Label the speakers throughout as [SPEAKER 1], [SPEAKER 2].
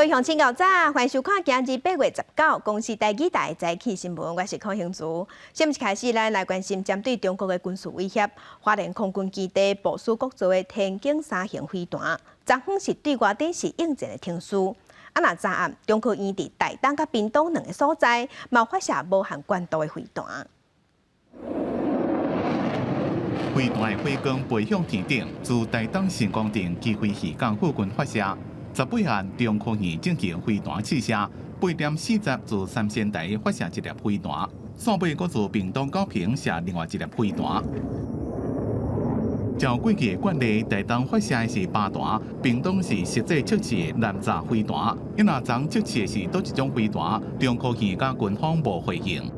[SPEAKER 1] 各位乡亲早早，欢迎收看今日8月19公视台记台早起新闻，我是柯兴珠。先一开始，咱来关心针对中国的军事威胁，花莲空军基地部署国造的天弓3型飞弹，昨昏是对外电视应战的听书。那昨暗，中科院伫台东甲屏东2个所在，冒发射无限高度的飞弹。
[SPEAKER 2] 飞弹的火光飞向天顶，自台东成功镇机飞渔港附近发射。18号，中科院进行飞弹试射，8点40自三仙台发射一粒飞弹，线尾搁自屏东高屏射另外一粒飞弹。照过去的惯例，台东发射的是8弹，屏东是实际测试的南炸飞弹。若昨测试的是倒一种飞弹，中科院甲军方无回应。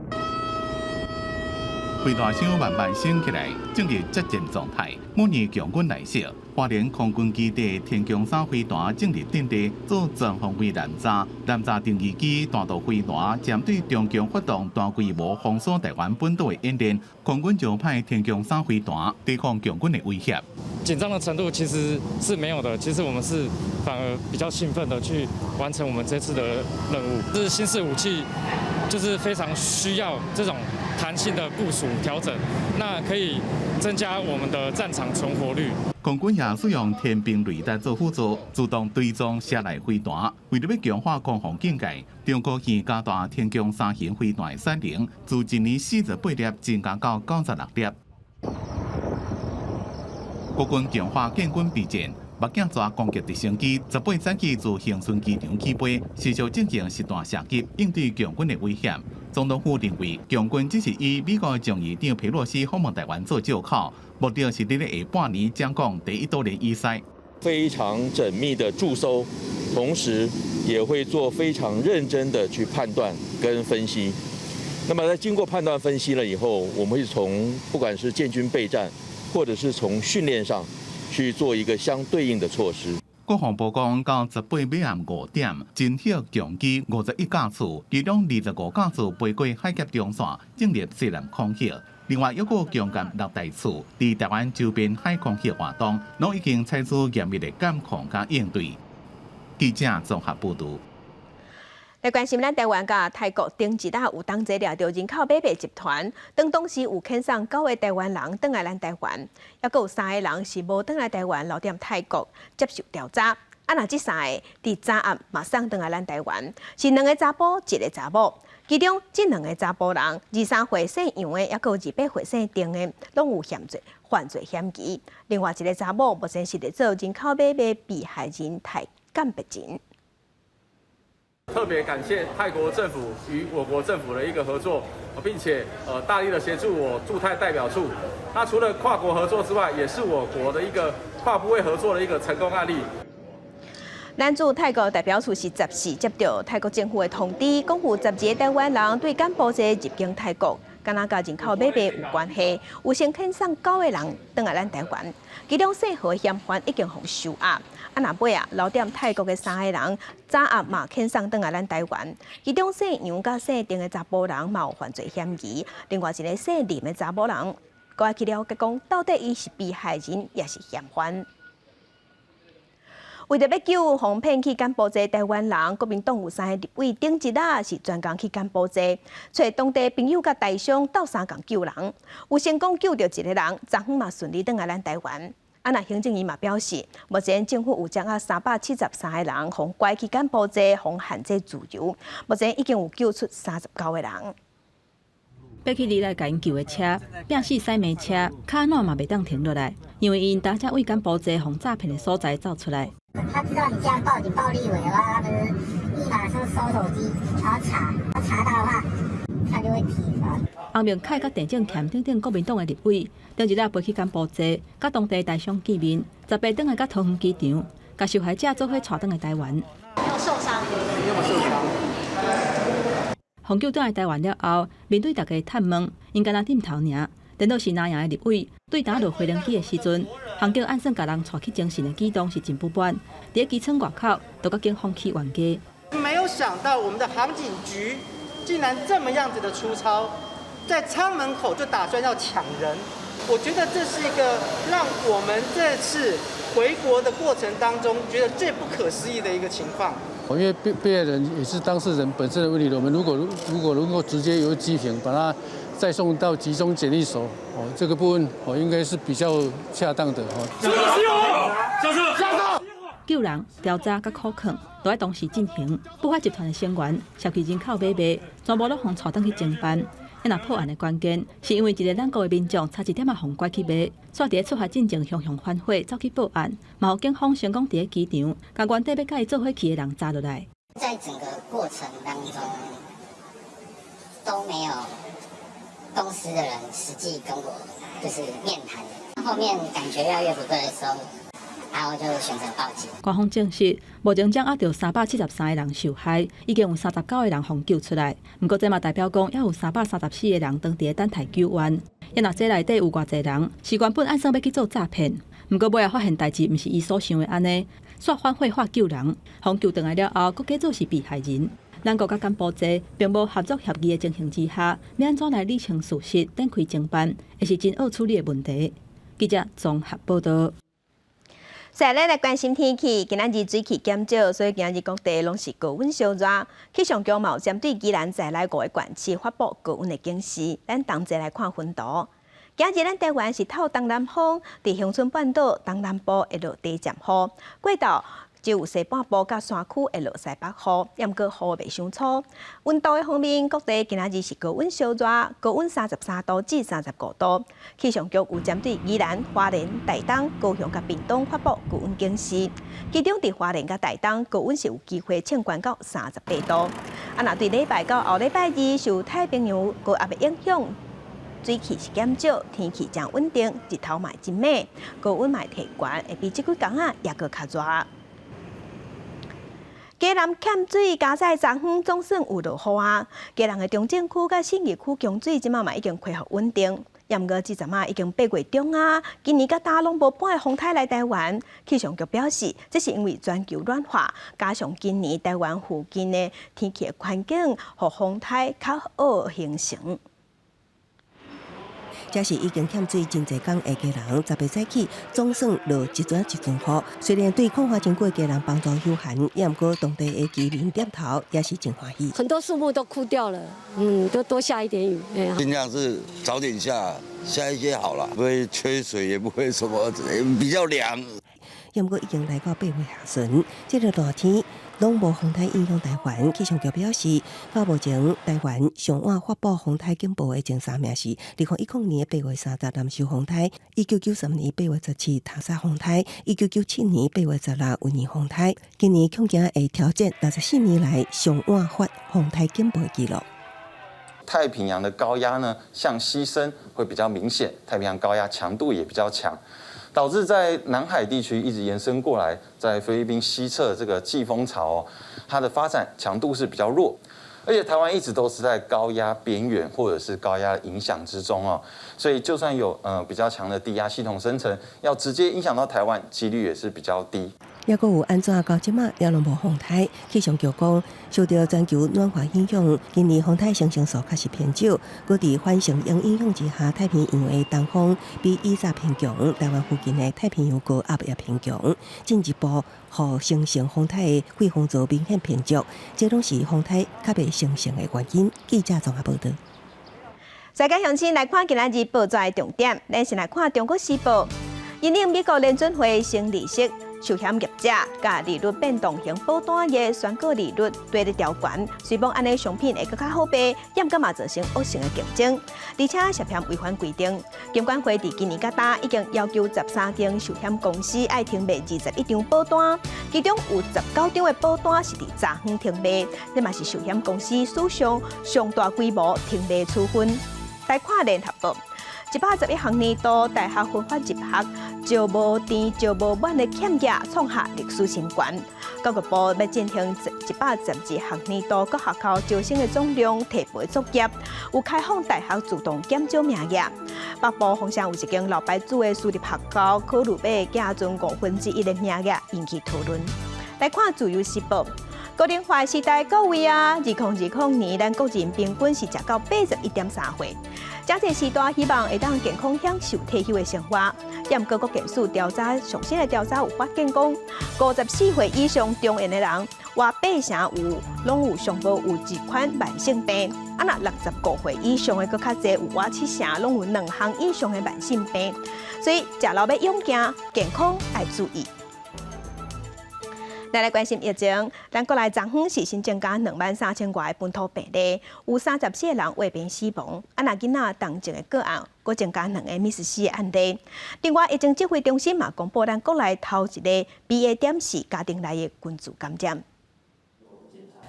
[SPEAKER 2] 飞弹箱慢慢升起来，进入接近状态。模拟强军来袭，花莲空军基地天弓3飞弹进入阵地，做全方位拦炸。拦炸定义机弹道飞弹针对中共发动大规模封锁台湾本岛的演练，空军就派天弓3飞弹对抗强军的威胁。
[SPEAKER 3] 紧张的程度其实是没有的，其实我们是反而比较兴奋的去完成我们这次的任务。这是新式武器，就是非常需要这种弹性的部署调整，那可以增加我们的战场存活率。
[SPEAKER 2] 空军也使用天兵雷达做辅助，自动追踪射来飞弹。为了要强化空防警戒，中科院加大天弓3型飞弹的产能，自今年48粒增加到96粒。国军强化建军备战。目镜抓攻击直升机18早起自恒春机场起飞，持续进行实弹射击，应对强军的威胁。总统府认为，强军只是以美国众议长佩洛西访问台湾做借口，目的是伫咧下半年将讲第一岛链以西。
[SPEAKER 4] 非常缜密的驻搜，同时也会做非常认真的去判断跟分析。那么在经过判断分析了以后，我们会从不管是建军备战，或者是从训练上。去做一个相对应的措施。
[SPEAKER 2] 国防部讲，到18晚暗5点，侦获强机51架次，其中25架次飞过海峡中线，进入西南空域。另外，还有强舰6台次，伫台湾周边海空域活动，拢已经采取严密的监控加应对。记者综合报道。
[SPEAKER 1] 来关心咱台湾甲泰国顶一日有同齐掠到人口买卖集团，当时有遣送9个台湾人返来咱台湾，还有3个人是无返来台湾，留踮泰国接受调查。那这3个伫早暗马上返来咱台湾，是2个查甫，1个查某。其中这2个查甫人，23岁姓杨的，还有28岁姓丁的，拢有犯罪嫌疑。另外1个查某目前是在做人口买卖被害人泰干别钱。
[SPEAKER 5] 特别感谢泰国政府与我国政府的一个合作，并且大力的协助我驻泰代表处。那除了跨国合作之外，也是我国的一个跨部会合作的一个成功案例。
[SPEAKER 1] 咱驻泰国代表处是14接到泰国政府的通知，讲有12个台湾人对柬埔寨入境泰国，敢若甲人口买卖有关系，有先遣送9个人返来咱台湾，其中姓何的嫌犯已经互收押。那尾留踮泰国的3个人，早暗嘛遣送返来咱台湾，其中姓杨甲姓丁的查甫人嘛有犯罪嫌疑，另外1个姓林的查甫人，我去了解讲，到底伊是被害人也是嫌犯。为着要救哄骗去柬埔寨台湾人，国民党有3个立委顶一日是专工去柬埔寨，找当地朋友甲台商斗相共救人，有成功救到1个人，昨昏嘛顺利返来咱台湾。那行政院嘛表示，目前政府有将373个人互拐去柬埔寨，互限制自由。目前已经有救出39个人。
[SPEAKER 6] 爬去离来甲因救的车，拼死驶马车，卡缆嘛袂当停落来，因为因搭车为柬埔寨互诈骗的所在走出来。
[SPEAKER 7] 他知道你这样报警报立委的话，他们立马就收手机，然后查到的话，他就会提罚。
[SPEAKER 6] 洪明凯甲电政钳顶顶国民党的立委，顶一日飞去柬埔寨，甲当地台商见面，18返来甲桃园机场，甲受害者做伙带返来台湾。
[SPEAKER 7] 没有受伤。
[SPEAKER 5] 没有受伤。
[SPEAKER 6] 洪救返来台湾了后，面对大家探问，因敢若点头尔。等到是南洋的立委对打落飞行机的时阵，洪救按算甲人带去精神的举动是真不满，伫机场外口都甲警方去冤家。
[SPEAKER 8] 没有想到我们的航警局竟然这么样子的粗糙，在舱门口就打算要抢人。我觉得这是一个让我们这次回国的过程当中觉得最不可思议的一个情况。
[SPEAKER 9] 因为被害人也是当事人本身的问题，我们如果能够直接由机坪把他再送到集中检疫所，这个部分应该是比较恰当的。
[SPEAKER 6] 救人、调查甲苦劝都在同时进行。不法集团的成员涉及人口买卖，全部都互带转去侦办。若破案的关键，是因为一个咱国的民众差一点互拐去卖，煞伫咧出发进前向反悔，走去报案，嘛互警方成功伫咧机场，将原底要甲伊做伙去的人抓落来。
[SPEAKER 7] 在整个过程当中都没有公司的人实际跟我就是面谈，后面感觉越来越不对的时候，然后就选择报警。
[SPEAKER 6] 官方证实，目前掌握到373个人受害，已经有39个人获救出来。不过，这嘛代表讲，还有334个人当伫等待救援。因若这内底有偌济人是原本按算要去做诈骗，不过尾仔发现代志毋是伊所想的安尼，煞反悔化救人，互救回来了后，佫假做是被害人。咱国甲柬埔寨并无合作协议的情形之下，要安怎来理清事实，展开侦办，也是真好处理的问题。记者综合报道。
[SPEAKER 1] 再来关心天气，今仔日水气减少，所以今仔日各地拢是高温烧热。气象局嘛有针对宜兰在内5个县市发布高温的警示，咱同齐来看分图。今日咱台湾是透东南风，伫恒春半岛东南部会落低渐雨，过到只有西半部甲山区会落西北雨，也毋过雨袂伤粗。温度的方面，各地今仔日是高温烧热，高温33度至35度。气象局有针对宜兰、花莲、台东、高雄甲屏东发布高温警示，其中伫花莲甲台东高温是有机会升悬到38度。若对礼拜到后礼拜二受太平洋高压的影响，水气是减少，天气将稳定，日头嘛真美，高温嘛提悬，会比即几天也搁较热。嘉南欠水，加在昨昏总算有落雨啊！嘉南的中正区甲信义区供水即马嘛已经恢复稳定，也毋过即阵已经8月中啊，今年甲大拢无半个风台来台湾。气象局表示，这是因为全球暖化，加上今年台湾附近的天气环境和风台较好形成。
[SPEAKER 10] 这是已经欠水真侪天的家人，10月早起总算落一阵雨。虽然对抗花经过的家人帮助有限，也毋过当地的居民点头也是真欢喜。
[SPEAKER 11] 很多树木都枯掉了，都多下一点雨。
[SPEAKER 12] 尽量是早点下一些好了，不会缺水，也不会什么，比较凉。
[SPEAKER 10] 也毋过已经来到8月下旬，这个热天拢无风台影响台湾。气象局表示，到目前台湾上晚发布风台警报的前3名是2010年8月30南收风台，1993年8月17塔沙风台，1997年8月16温尼风台。今年恐惊会挑战64年来上晚发风台警报的记录。
[SPEAKER 13] 太平洋的高压呢，向西伸会比较明显，太平洋高压强度也比较强。导致在南海地区一直延伸过来，在菲律宾西侧这个季风槽，它的发展强度是比较弱，而且台湾一直都是在高压边缘或者是高压影响之中哦，所以就算有比较强的低压系统生成，要直接影响到台湾，几率也是比较低。
[SPEAKER 10] 也阁有安怎到即马也拢无风台，气象局讲，受到全球暖化影响，今年风台形成数确实偏少。搁伫反程因影响之下，太平洋的东风比以前偏强，台湾附近的太平洋高压也偏强，进一步互形成风台的季风槽明显偏弱，这拢是风台较袂形成的原因。记者综合报道。
[SPEAKER 1] 再加乡亲来看今仔日报纸的重点，咱先来看《中国时报》，因应美国联准会升利息。受险业者甲利率变动型保单的宣告利率对咧调悬，虽望安尼商品会更较好卖，也毋过嘛造成恶性的竞争，而且涉嫌违反规定。金管会伫今年甲大已经要求13间寿险公司爱停卖21张保单，其中有19张的保单是伫昨昏停卖，这嘛是寿险公司史上上大规模停卖处分。来看联合报。111学年度大学分发入学招无填招无满的欠额创下历史新高。教育部要进行112学年度各学校招生的总量提倍作业，有开放大学自动减少名额。北部方向有一间老牌子的私立学校，考虑要加准1/5的名额，引起讨论。来看自由时报。高龄化时代到位啊！2020年，咱国人平均是食到81.3岁。这个时代希望会当健康享受退休的生活。也毋过，国健署调查上新的调查有发现讲，54岁以上中年的人话8成拢有上报有一款慢性病，若65岁以上的佫较侪，有话7成拢有2项以上的慢性病，所以食老要勇敢，健康要注意。来关心疫情，咱国内昨昏是新增加23000多的本土病例，有34个人患病死亡。若囡仔重症的个案，佫增加2个MIS-C 的案例。另外，疫情指挥中心嘛公布咱国内头一个 BA.4 家庭内的群聚感染。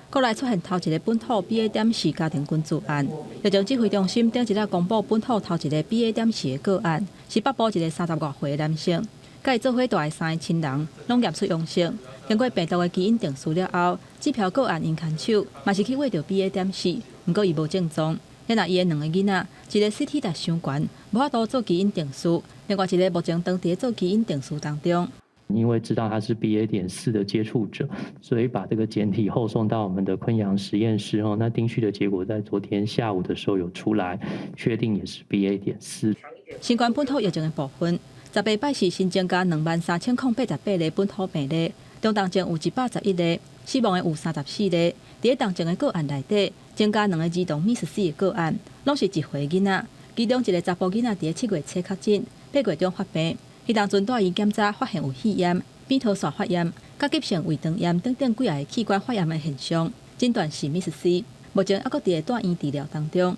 [SPEAKER 6] 国内出现头一个本土 BA.4 家庭群聚案，疫情指挥中心顶一日公布本土头一个 BA.4 的个案，是北部一个30多岁的男性，甲伊做伙住的3个亲人拢验出阳性。经过病毒的基因定序了后，这票个案因牵手嘛是去挖到 BA.4，不过伊无症状。因伊的2个囡仔，一个 CT 值伤悬，无法度做基因定序；另外一个目前当伫做基因定序当中。
[SPEAKER 14] 因为知道他是 BA.4 的接触者，所以把这个检体后送到我们的昆阳实验室哦。那定序的结果在昨天下午的时候有出来，确定也是 BA.4。
[SPEAKER 6] 新冠本土疫情的部分，10礼拜是新增加23088例本土病例。中重症有111例，死亡的有34例。伫重症的个案内底，增加2个儿童MIS-C 的个案，拢是1岁囡仔，其中一个查甫囡仔伫7月初确诊，8月中发病。迄当阵带伊检查发现有肺炎、扁桃腺发炎、甲急性胃肠炎等等几个器官发炎的现象，诊断是 MIS-C， 目前还佫伫带院治疗当中。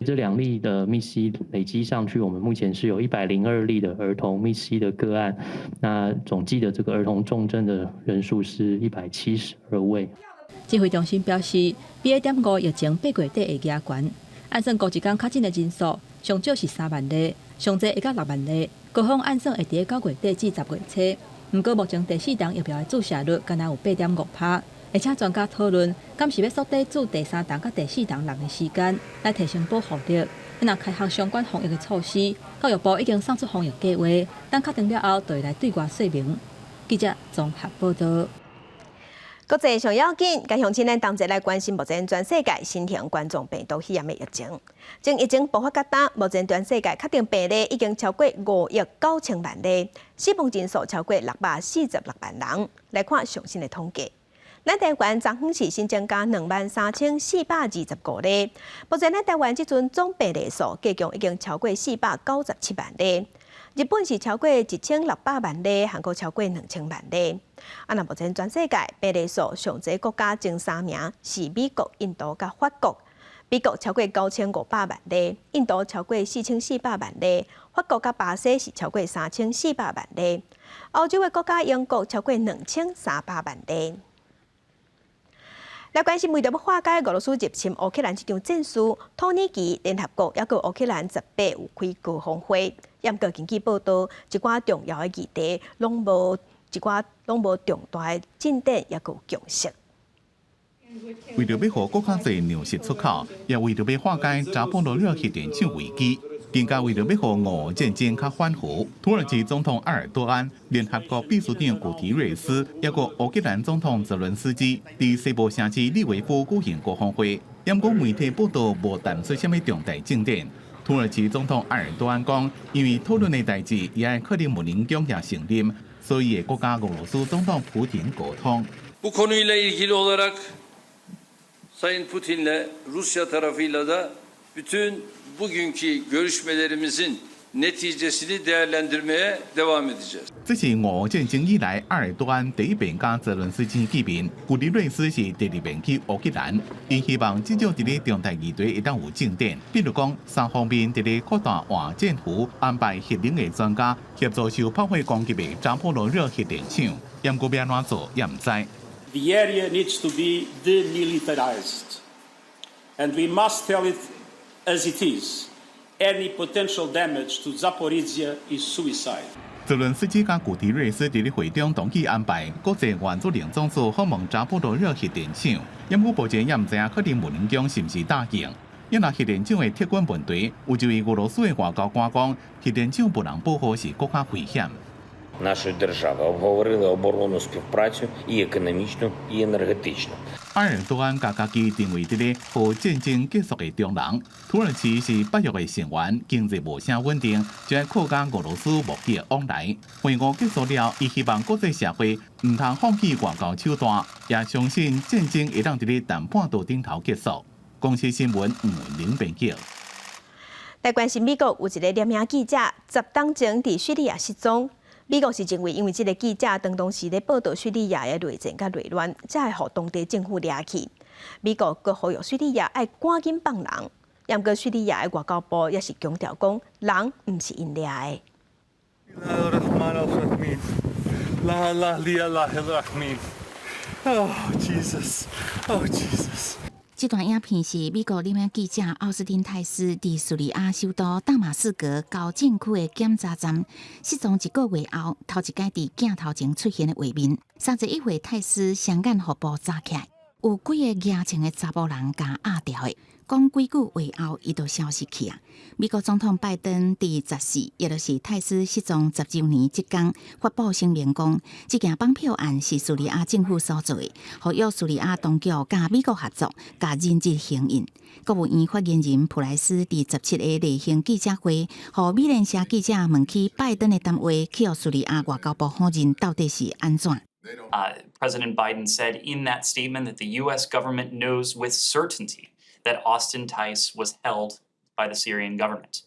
[SPEAKER 14] 这2例的MIS-C累积上去，我们目前是有102例的儿童MIS-C的个案，那总计的这个儿童重症的人数是172位。
[SPEAKER 6] 指挥中心表示 ，BA.5 疫情8月底会加悬，按算过一天确诊的人数上少是3万例，上侪会到6万例。高峰按算会伫9月底至10月初。不过目前第4档疫苗的注射率敢若有8.5%。而且专家讨论，敢是要缩短注第3档甲第4档人的时间，来提升保护力。若开放相关防疫的措施，教育部已经送出防疫计划，等确定了后，就会来对外说明。记者综合报道。
[SPEAKER 1] 国际上要紧，该乡亲咱同齐来关心目前全世界新型冠状病毒肺炎的疫情。从疫情爆发到今，目前全世界确定病例已经超过5亿9千万例，死亡人数超过646万人。来看最新的统计。咱台湾昨昏是新增加23425例，目前咱台湾即阵总病例数计共已经超过497万例。日本是超过1600万例，韩国超过2000万例。若目前全世界病例数上侪国家前3名是美国、印度甲法国。美国超过9500万例，印度超过4400万例，法国甲巴西是超过3400万例。欧洲的国家英国超过2300万例。来关心为着要化解俄罗斯入侵乌克兰这场战事，土耳其、联合国也佮乌克兰18有开高峰会。严格根据报道，一寡重要的议题拢无重大的进展，也佮共识。
[SPEAKER 2] 为着要互更较侪粮食出口，也为着要化解扎波罗热核电厂危机，更加为着要互俄乌战争较缓和，土耳其总统埃尔多安、联合国秘书长古提瑞斯，也佮乌克兰总统泽伦斯基伫西部城市利维夫举行高峰会。不过媒体报道无谈出什么重大进展。土耳其总统埃尔多安讲，因为讨论的代志也爱克里姆林宫也承认，所以国家俄罗斯总统普京沟通。
[SPEAKER 15] Bu konuyla ilgili olarak Sayın Putin'le Rusya tarafıyla da bütün bugünkü görüşmelerimizin neticesini değerlendirmeye devam edeceğiz.
[SPEAKER 2] 这是俄乌战争以来埃尔多安第一遍甲泽伦斯基见面，古迪瑞斯是第2遍去乌克兰，因希望至少伫咧重大议题会当有进展，比如讲三方面伫咧扩大换战湖，安排核能的专家协助受炮火攻击的扎波罗热核电厂，不过要安怎做也唔知。
[SPEAKER 16] The area needs to be demilitarized, and we must tell it as it is. Any potential damage to Zaporizhzhia is suicide.
[SPEAKER 2] 泽伦斯基甲古提瑞斯伫咧会中同意安排国际原子能总署访问扎波罗热核电厂，不过目前也唔知影克里姆林宫是唔是答应。因为核电厂的铁管问题，有一位俄罗斯的外交官讲，核电厂不能保护是国家危险。
[SPEAKER 17] Нашої держави обговорили оборонну співпрацю і економічну, і енергетичну.
[SPEAKER 2] 爱尔多安把家己定为伫咧和战争结束的中人。土耳其是北约的成员，经济无啥稳定，就要靠加俄罗斯贸易往来。会晤结束了，伊希望国际社会唔通放弃外交手段，也相信战争会当伫咧谈判桌顶头结束。公司新闻吴文玲编辑。
[SPEAKER 1] 来关心美国有一个摄影记者10天前伫叙利亚失踪。美国是认为，因为这个记者当时咧报道叙利亚的内战甲内乱，才会互当地政府抓去。美国阁呼吁叙利亚要赶紧放人，不过叙利亚的外交部也是强调讲，人唔是因抓的。
[SPEAKER 17] Oh Jesus! Oh Jesus!
[SPEAKER 18] 这段影片是美国摄影记者奥斯汀泰斯伫叙利亚首都大马士革高政区的检查站失踪1个月后，头一摆伫镜头前出现的画面。31岁泰斯双眼互捕抓起来，有几个野情的查甫人甲压掉的。讲几句话后，伊就消失去啊！美国总统拜登伫14，也就是泰斯失踪10周年即天发布声明讲，这件绑票案是叙利亚政府所做的，呼吁叙利亚当局甲美国合作，甲人质行引。国务院发言人普莱斯伫17个例行记者会，互美联社记者问起拜登的谈话，去互叙利亚外交部否认到底是安怎
[SPEAKER 19] ？President Biden said in that statement that the U.S. government knows with certainty that Austin Tice was held by the Syrian government.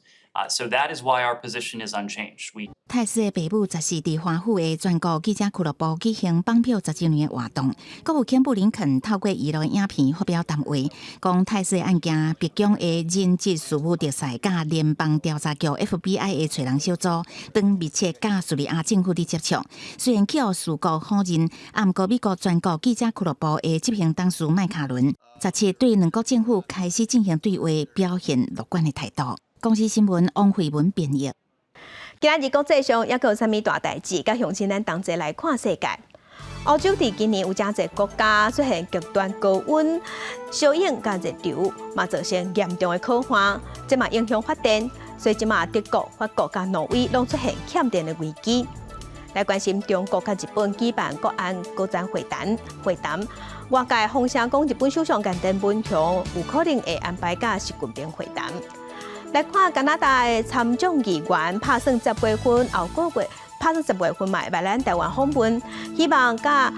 [SPEAKER 19] So that is why our position is unchanged.
[SPEAKER 18] 泰斯的爸母14伫华府的全国记者俱乐部举行绑票10周年的活动。国务卿布林肯透过娱乐影片发表谈话，讲泰斯的案件，白宫的人质事务特使甲联邦调查局 FBI 的找人小组，当密切甲叙利亚政府伫接触。虽然去互事故否认，不过美国全国记者俱乐部的执行董事麦卡伦17对两国政府开始进行对话，表现乐观的态度。公司新闻王慧文编译。
[SPEAKER 1] 今仔日国际上还有啥物大代志？甲相信咱同齐来看世界。欧洲伫今年有真侪国家出现极端高温、烧影甲热潮，嘛造成严重的可汗，这嘛影响发电。所以即嘛德国、法国甲挪威拢出现欠电的危机。来关心中国甲日本举办国安高层会谈，外界风声讲日本首相菅田文雄有可能会安排甲习近平会谈。来看加拿大的参众议员拍算10月份后个月，拍算10月份来咱台湾访问，希望甲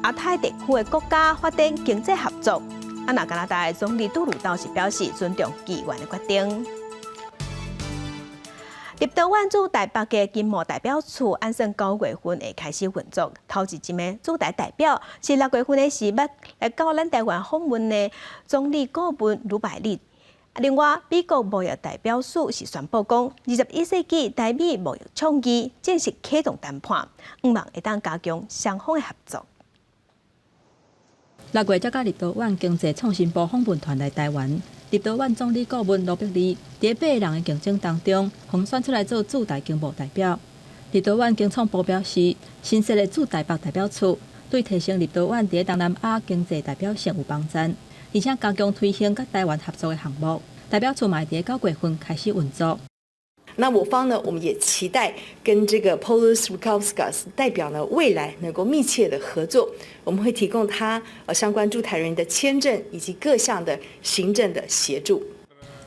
[SPEAKER 1] 亚太地区的国家发展经济合作。那加拿大的总理杜鲁道是表示尊重议员的决定。立陶宛驻台北的经贸代表处按算9月份会开始运作，头一名驻台代表是6月份的时要来到咱台湾访问的总理顾问卢百利。另外，美国贸易代表处是宣布讲，21世纪台美贸易倡议正式启动谈判，希望会当加强双方的合作。
[SPEAKER 6] 6月才甲立陶宛经济创新部访问团来台湾，立陶宛总理顾问罗伯利伫8个人的竞争当中，红选出来做驻台经贸代表。立陶宛经创部表示，新设的驻台北代表处对提升立陶宛伫东南亚经济代表性有帮助。而且加强推行跟台湾合作的项目，代表处嘛在9月份开始运作。
[SPEAKER 20] 那我方呢，我们也期待跟这个 Polis Rukavskas 代表呢，未来能够密切的合作。我们会提供他相关驻台人的签证以及各项的行政的协助。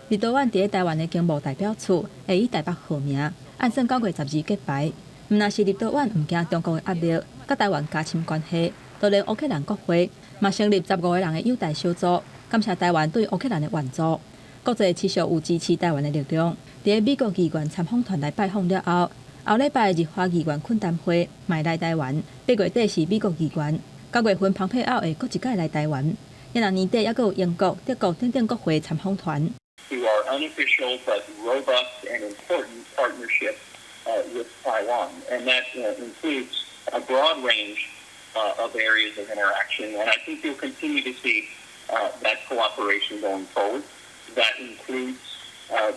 [SPEAKER 6] 立陶宛在台湾的经贸代表处会以台北号名，按算9月12揭牌。若是立陶宛唔惊中国的压力，甲台湾加深关系，就连乌克兰国会嘛成立15个人的友台小组，感谢台湾对乌克兰的援助。国际持续有支持台湾的力量。在美国议员参访团来拜访了后，后礼拜日华议员恳谈会买来台湾。8月底是美国议员，9月份蓬佩奥会搁一届来台湾。明年年底还有英国、德国等国会参访团。
[SPEAKER 21] To our unofficial but robust and important partnership with Taiwan, and that includes a broad range of areas of interaction, and I think you'll continue to see that cooperation going forward. That includes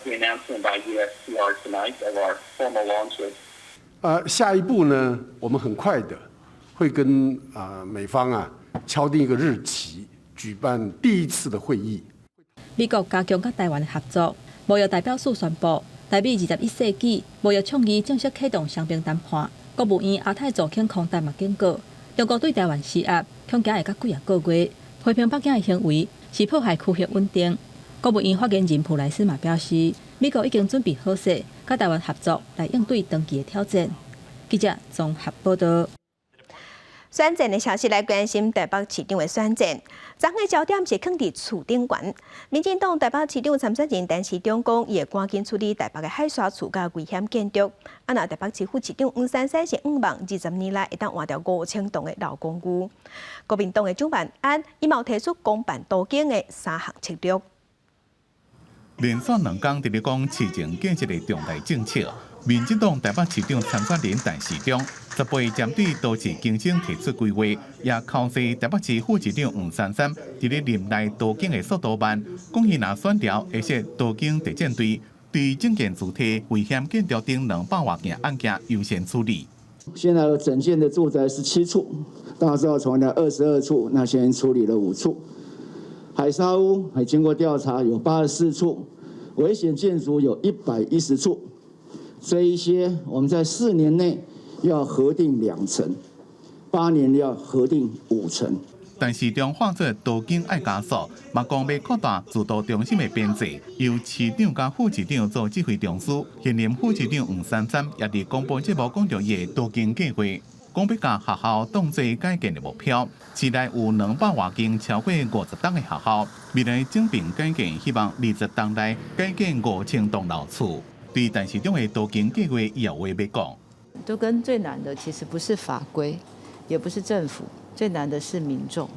[SPEAKER 21] the announcement by USTR tonight of our formal launch of.
[SPEAKER 22] 下一步呢，我们很快的会跟美方敲定一个日期，举办第一次的会议。
[SPEAKER 6] 美国加强跟台湾的合作，贸易代表处宣布，台美21世纪贸易倡议正式启动双边谈判。国务院亚太组卿空谈嘛警告，中国对台湾施压，恐惊会到几个月。批评北京的行为是破坏区域稳定。国务院发言人普莱斯嘛表示，美国已经准备好势，甲台湾合作来应对长期的挑战。记者综合报道。
[SPEAKER 1] 选战的消息来关心台北市长的选战，昨个焦点是放伫厝顶悬。民进党台北市长参选人陈时中讲，伊会赶紧处理台北的海沙厝甲危险建筑。若台北市副市长黄珊珊是希望20年来会当换掉5000栋的老公寓。国民党的蒋万安伊嘛提出公办多间的3项策略。
[SPEAKER 2] 连续2天伫咧讲市政建设的重大政策。民进党台北市长参选人陈时中18日针对都市更新提出规划，也考试台北市副市长黄珊珊伫咧任内多建的速度慢，讲伊若选调会设多建地检队，对政见主体、危险建筑等200多件案件优先处理。
[SPEAKER 3] 现在有整建的住宅17处，大致从那22处，那现在处理了5处。海沙屋还经过调查有84处，危险建筑有110处。这一些我们在4年内要核定2成，8年要核定5成。
[SPEAKER 2] 但市长话说多建爱加速，嘛讲要扩大自导中心的编制，由市长甲副市长做指挥中枢。现任副市长黄珊珊也伫广播节目讲到伊的多建计划，讲要甲学校当作改建的目标。市内有200多间超过50栋的学校，未来整并改建，希望20栋内改建5000栋老厝。对陈市长的多建计划，伊有话要讲。
[SPEAKER 4] 都跟最难的其实不是法规，也不是政府，最难的是民众。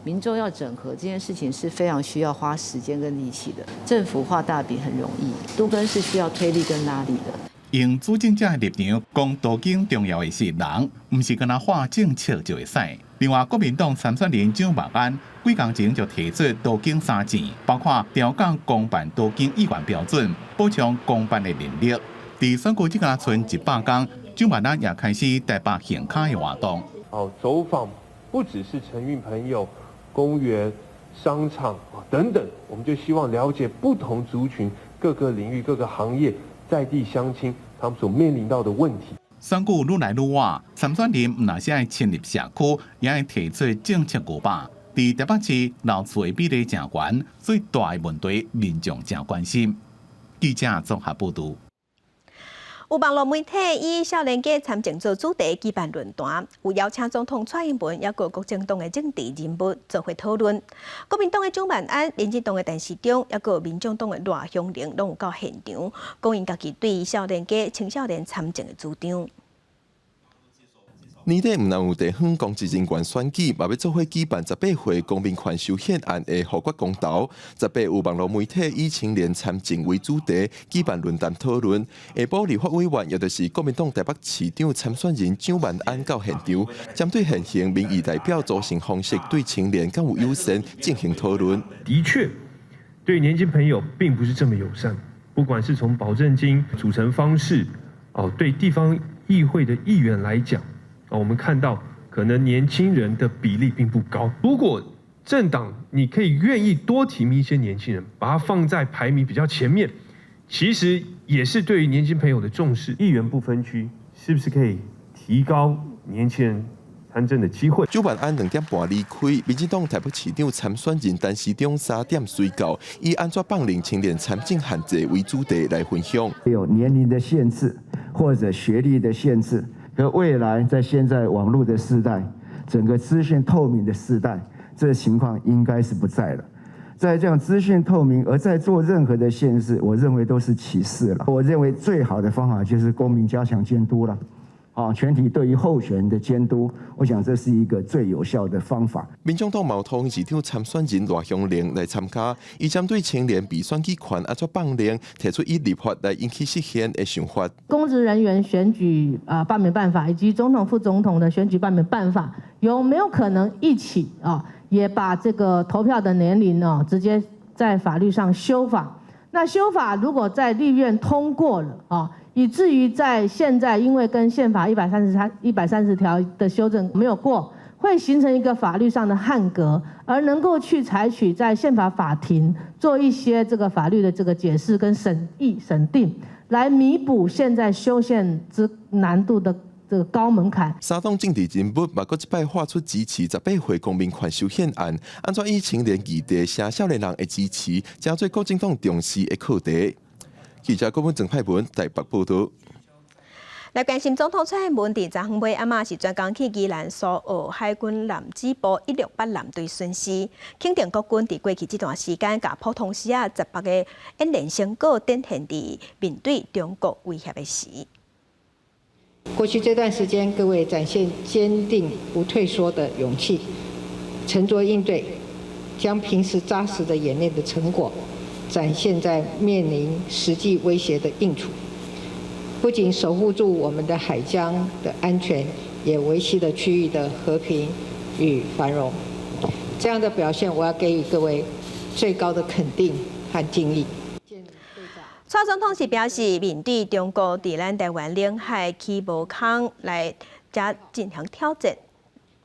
[SPEAKER 4] 民众要整合这件事情是非常需要花时间跟力气的。政府画大饼很容易，都跟是需要推力跟拉力的。
[SPEAKER 2] 用主政者的立场讲，多建重要的是人，唔是跟他画政策就会使。另外，国民党参选人蒋万安几天前就提出多建3件，包括调降公办多建议员标准，补充公办的能力。在选举即个剩100天，蒋万安也开始台北行卡的活动。
[SPEAKER 23] 走访不只是承运朋友、公园、商场等等，我们就希望了解不同族群、各个领域、各个行业在地乡亲他们所面临到的问题。
[SPEAKER 2] 选举愈来愈晚，参选人唔但是爱迁入社区，也爱提出政策牛肉。在台北市老厝的比例正悬，最大的问题民众正关心。记者综合报道。
[SPEAKER 1] 有网络媒体以少年家参政做主题举办论坛，有邀请总统蔡英文，也有各政党的政治人物做伙讨论。国民党的蒋万安、民进党的陈时中，也有民众党的赖香伶，拢有到现场，讲因家己对少年家、青少年参政的主张。
[SPEAKER 24] 年底唔但有地方公职人员选举，嘛要做伙举办18回公民权修宪案的护国公投。18有网络媒体以青年参政为主题，举办论坛讨论。下晡立法委员也就是国民党台北市长参选人蒋万安到现场，针对现行民意代表组成方式对青年敢有优先进行讨论。
[SPEAKER 25] 的确，对年轻朋友并不是这么友善，不管是从保证金组成方式，对地方议会的议员来讲。我们看到，可能年轻人的比例并不高。如果政党你可以愿意多提名一些年轻人，把它放在排名比较前面，其实也是对于年轻朋友的重视。议员不分区，是不是可以提高年轻人参政的机会？
[SPEAKER 24] 蒋万安2点半离开，民进党台北市长参选人陈时中3点随到，以安怎放领青年参政限制为主题来分享。
[SPEAKER 3] 有年龄的限制，或者学历的限制。可未来在现在网络的时代，整个资讯透明的时代，这个情况应该是不在了。在这样资讯透明，而在做任何的限制，我认为都是歧视了。我认为最好的方法就是公民加强监督了。全体对于候选人的监督，我想这是一个最有效的方法。
[SPEAKER 24] 民众党毛通市长参选人赖香伶来参加，伊针对青年被选举权安怎放领，提出以立法来引起实现的想法。
[SPEAKER 26] 公职人员选举罢免办法以及总统、副总统的选举罢免办法，有没有可能一起也把这个投票的年龄直接在法律上修法？那修法如果在立院通过了以至于在现在因为跟宪法130条的修正没有过，会形成一个法律上的汉格，而能够去采取在宪法法庭做一些这个法律的这个解释跟审定，来弥补现在修宪之难度的这个高门槛。
[SPEAKER 24] 三党政治人物嘛，搁一摆画出支持18岁公民权修宪案，安怎以青年议题写少年人的支持，加做国政党重视的课题。记者郭文正派文台北报道。
[SPEAKER 1] 来关心总统蔡英文伫昨昏尾暗暝是专工去宜兰苏澳海军男子部168舰队巡视，肯定国军伫过去这段时间，甲普通时啊18个演练成果展现伫面对中国威胁的时。
[SPEAKER 5] 过去这段时间，各位展现坚定不退缩的勇气，沉着应对，将平时扎实的演练的成果展现在面临实际威胁的应处。不仅守护住我们的海疆的安全，也维系了区域的和平与繁荣。这样的表现，我要给予各位最高的肯定和敬意。
[SPEAKER 1] 蔡总统是表示，面对中国伫咱台湾领海起无空来加进行挑战，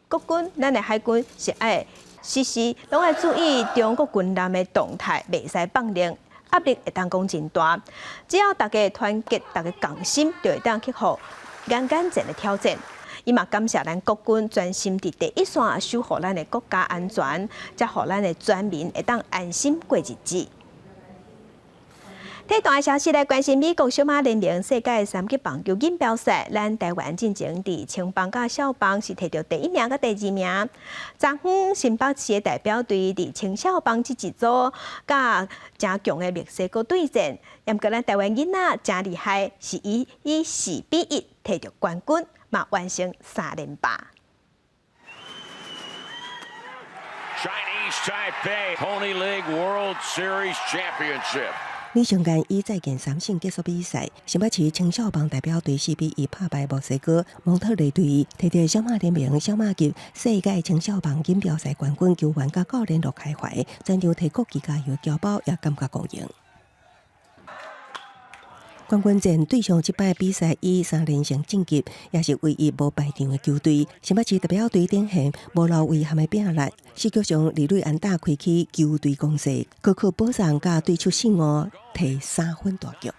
[SPEAKER 1] 国军咱的海军是爱时时拢爱注意中国军舰的动态，袂使放任。压力会当讲真大，只要大家团结、大家共心，就会当克服眼前的挑战。伊嘛感谢咱国军专心伫第一线守护咱的国家安全，才互咱的全民会当安心过日子。第段消息来关心美国小马联盟世界3级棒球锦标赛，咱台湾进前伫青棒甲小棒是摕到第1名甲第2名。昨昏新北市的代表队伫青小棒这一组，甲真强的墨西哥对战。不过咱台湾囡仔真厉害，是以4-1摕到冠军，嘛完成3连霸。
[SPEAKER 7] Chinese Taipei Pony League World Series Championship。
[SPEAKER 10] 李上间以再见3胜结束比赛，新北市青少棒代表队4-1拍败墨西哥蒙特雷队，摕到小马联盟小马级世界青少棒锦标赛冠军，球员甲教练乐开怀，全场替国旗加油骄傲，也感觉高兴。冠军战对上这摆比赛以3连胜晋级，也是唯一无败场的球队。新北市代表队顶线无留遗憾的拼力，四局上李瑞安打开启球队攻势，可靠保送甲对出胜误，摕3分大局。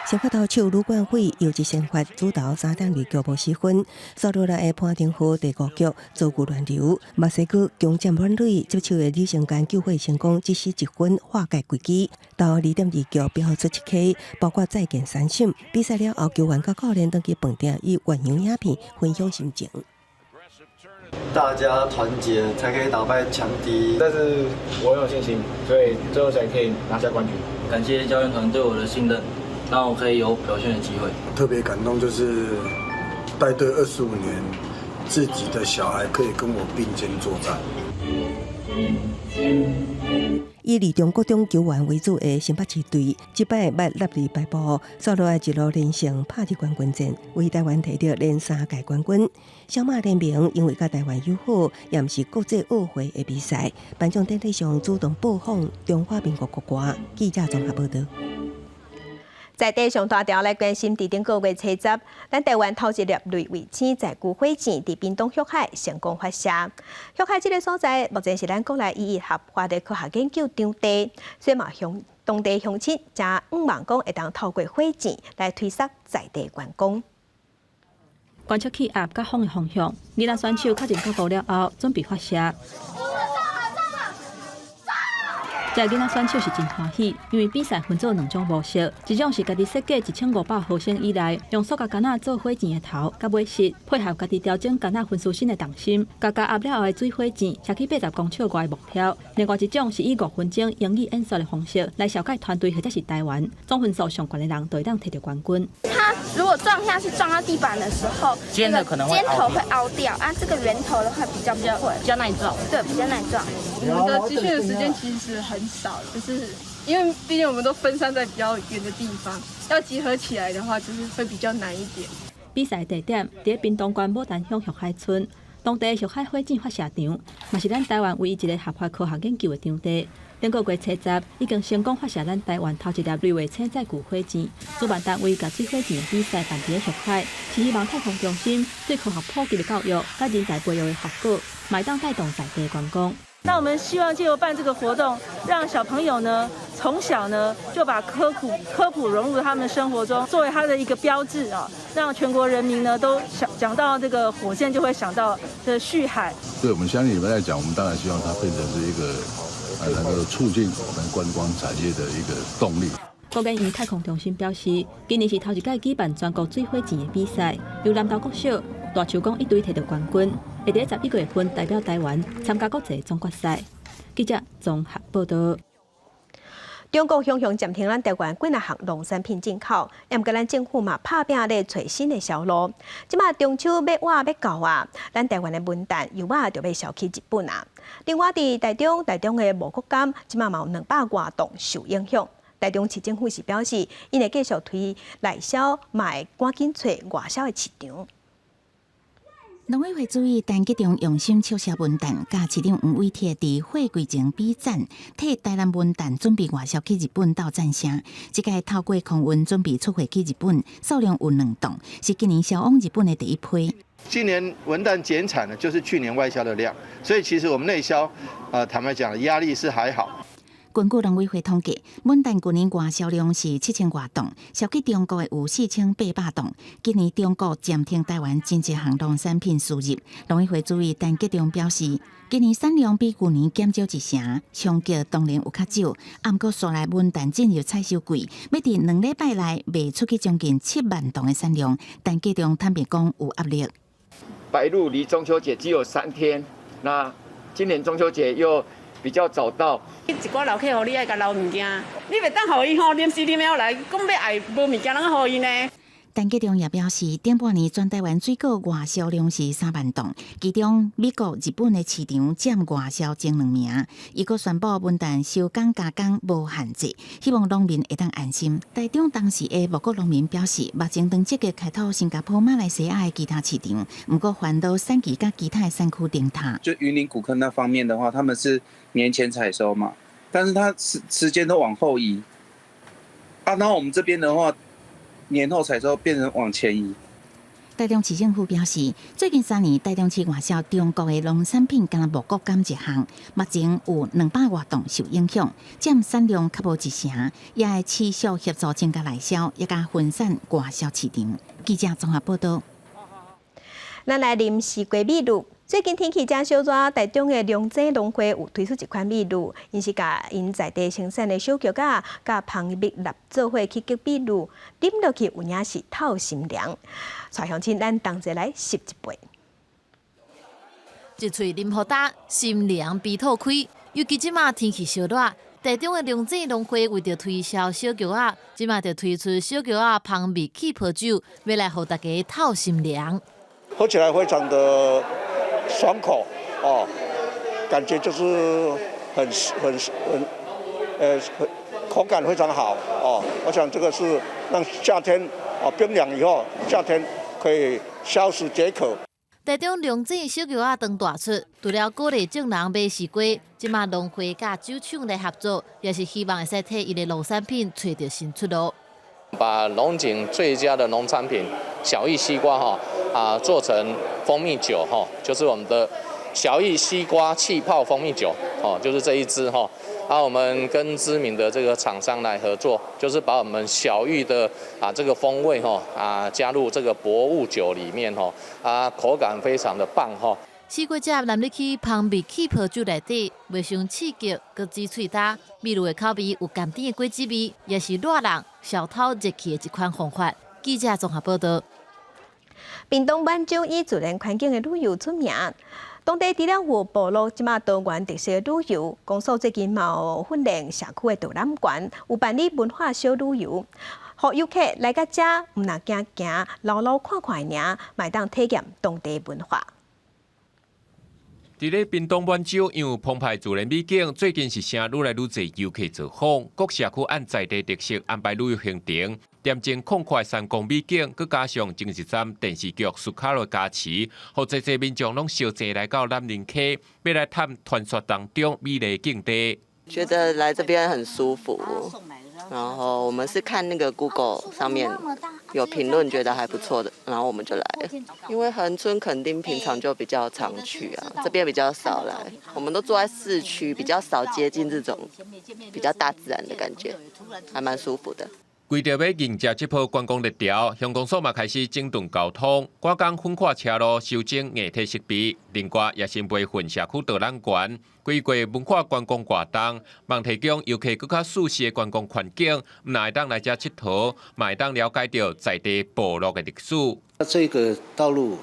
[SPEAKER 10] 先发投手卢冠辉又一先发主投3.2局无失分，扫落来的潘定虎第5局遭遇乱流，墨西哥强占满垒，接手的李成间救火成功，只失1分化解危机。到2.2局飙出7K，包括再见3胜。比赛了后，球员甲教练登去饭店与原样影片分享心情。
[SPEAKER 8] 大家团结才可以打败强敌，
[SPEAKER 9] 但是我有信心，所以最后才可以拿下冠军。
[SPEAKER 11] 感谢教练团对我的信任，让我可以有表现的机会。
[SPEAKER 8] 特别感动就是带队25年，自己的小孩可以跟我并肩作战。
[SPEAKER 10] 以二中国中球员为主的新北市队，这摆捌立立败部，扫落来一路连胜拍入冠军战，为台湾摕到连3届冠军。小马联盟因为甲台湾友好，也毋是国际奥会的比赛，颁奖典礼上主动播放中华民国国歌。记者综合报道。
[SPEAKER 1] 在地上大条来关心，伫顶个月初10，咱台湾头一粒类卫星在古火箭伫屏东旭海成功发射。旭海这个所在，目前是咱国内唯一合法的科学研究场地，所以嘛向当地乡亲真希望讲会当透过火箭来推测在地观光。
[SPEAKER 6] 观测器压甲风的方向，宜兰选手确认角度了后，准备发射。这囡仔选手是真欢喜，因为比赛分做2种模式，一种是家己设计1500毫升以内，用塑胶杆仔做火箭的头甲尾饰，配合家己调整杆仔分数线的重心，加压了后的水火箭射去80公尺外的目标。另外一种是以5分钟英语演说的方式来小解团队或者是台湾总分数上悬的人，就会当摕到冠军。
[SPEAKER 12] 它如果撞下去撞到地板的时候，
[SPEAKER 11] 尖的可能会
[SPEAKER 12] 尖头会凹掉啊，这个圆头的话比较耐撞，对，比较耐撞。
[SPEAKER 27] 我们的集训的时间其实很少，就是因为毕竟我们都分散在比较远的地方，要集合起来的话，就是会比较难一点。
[SPEAKER 6] 比赛地点伫屏东县牡丹乡旭海村，当地旭海火箭发射场，嘛是咱台湾唯一一个合法科学研究的场地。顶个月初10，已经成功发射咱台湾头一粒类卫星载具火箭。主办单位甲水火箭的比赛办伫旭海，是希望太空中心对科学普及的教育、甲人才培育的效果，嘛会当带动在地观光。
[SPEAKER 28] 那我们希望借由办这个活动，让小朋友呢
[SPEAKER 13] 从小呢就把科普融入他们生活中，作为他的一个标志啊，让全国人民呢都讲到这个火箭就会想到的续海。
[SPEAKER 14] 对我们乡里面来讲，我们当然希望它变成是一个能够促进我们观光产业的一个动力。
[SPEAKER 6] 国建院太空中心表示，今年是头一届举办全国最火箭的比赛，由南投国小、大树港一队摕到冠军，会在11月份代表台湾参加国际总决赛。记者综合报道。
[SPEAKER 1] 中国向暂停咱台湾几项农产品进口，也毋过咱政府嘛拍拼咧找新的销路。即马中秋要到啊，咱台湾的文旦油啊就要销去日本啊。另外伫台中的无国柑，即马嘛有200多栋受影响。台中市政府是表示，因会继续推内销，嘛会赶紧找外销的市场。
[SPEAKER 15] 农委会注意，陈吉仲用心促销文旦，甲市长黄伟铁伫会柜前比赞，替台南文旦准备外销去日本斗赞声。即个透过空运准备出货去日本，数量有2栋，是今年销往日本的第一批。
[SPEAKER 16] 今年文旦减产呢，就是去年外销的量，所以其实我们内销，坦白讲，压力是还好。
[SPEAKER 15] 根据农委会统计，文旦去年外销量是7000多吨，销去中国的有4800吨。今年中国暂停台湾真侪项农产品输入，农委会主委陈吉仲表示，今年产量比去年减少1成，相较当然有较少。不过说来文旦进入采收季，要伫2礼拜内卖出去将近7万吨的产量，陈吉仲坦白讲有压力。
[SPEAKER 17] 白露离中秋节只有3天，那今年中秋节又比较早到，
[SPEAKER 18] 一寡老客户你爱甲留物件，你袂当互伊吼临时临了来，讲要爱无物件，啷个互伊呢？
[SPEAKER 15] 陈吉仲也表示，顶半年全台湾水果外销量是3万吨，其中美国、日本的市场占外销前2名。伊阁宣布文旦收工加工无限制，希望农民会当安心。台中当时的木果农民表示，目前当积极开拓新加坡、马来西亚的其他市场，不过烦恼产期甲其他产区顶塔。
[SPEAKER 19] 就云林古坑那方面的话，他们是年前采收嘛，但是它时间都往后移啊。然后我们这边的话，年后采收变成往前移。
[SPEAKER 15] 台中市政府表示，最近3年台中市外销中国的农产品，敢无国柑一项，目前有200多吨受影响，占产量较无1成，也会持续协助增加内销，也加分散外销市场。记者综合报道。
[SPEAKER 1] 咱来啉西瓜米露。最近天气正小热，台中的龙井农会有推出一款米露，因是甲因在地生产的小菊啊，甲芳蜜蜡做伙去结米露，啉落去有影是透心凉。蔡乡亲，咱同齐来试一杯。
[SPEAKER 28] 一喙啉好大，心凉鼻透开。尤其即马天气小热，台中的龙井农会为着推销小菊啊，即马就推出小菊啊芳蜜气泡酒，要来互大家透心凉。
[SPEAKER 29] 喝起来非常的爽口哦，感觉就是很口感非常好哦。我想这个是让夏天冰凉以后，夏天可以消食解渴。
[SPEAKER 28] 台中龙井小菊啊当大出，除了鼓励众人买西瓜，即马农会甲酒厂来合作，也是希望会使替伊的农产品找到新出路。
[SPEAKER 30] 把龙井最佳的农产品小益西瓜做成蜂蜜酒就是我们的小益西瓜气泡蜂蜜酒就是这一支我们跟知名的这个厂商来合作，就是把我们小益的这个风味加入这个博物酒里面口感非常的棒
[SPEAKER 28] 西瓜汁淋入去芳蜜气泡酒内底，袂伤刺激，佮滋喙焦。米露的口味有甘甜的果子味，也是热人消透热气的一款方法。记者综合报道。
[SPEAKER 1] 屏东满洲以自然环境的旅游出名，当地除了有部落即马多元特色的旅游，公所最近嘛有训练社区的导览员，有办理文化小旅游，予游客来到这，唔那行行，绕绕看看尔，嘛当体验当地文化。
[SPEAKER 31] 伫咧屏东满洲，因为澎湃自然美景，最近是声愈来愈侪游客造访。各社区按在地特色安排旅游行程，点睛空旷山光美景，佮加上政治站电视剧苏卡罗加持，互侪侪民众拢小济来到南宁溪，要来探传说当中美丽景地。
[SPEAKER 32] 觉得来这边很舒服，然后我们是看那个 Google 上面
[SPEAKER 2] 有评论觉得还不错的，然后我们就来了。因为恒春垦丁平常就比较常去啊，这边比较少来，我们都住在市区，比较少接近这种比较大自然的感觉，还蛮舒服的。
[SPEAKER 31] 为着要迎接这波观光热潮，乡公所嘛开始整顿交通，赶工分跨车路修整硬体设备，另外也先培训社区导览员，规划文化观光活动，望提供游客更较舒适的观光环境，唔但会当来这佚佗，嘛会当了解到在地部落的历史。
[SPEAKER 3] 这个道路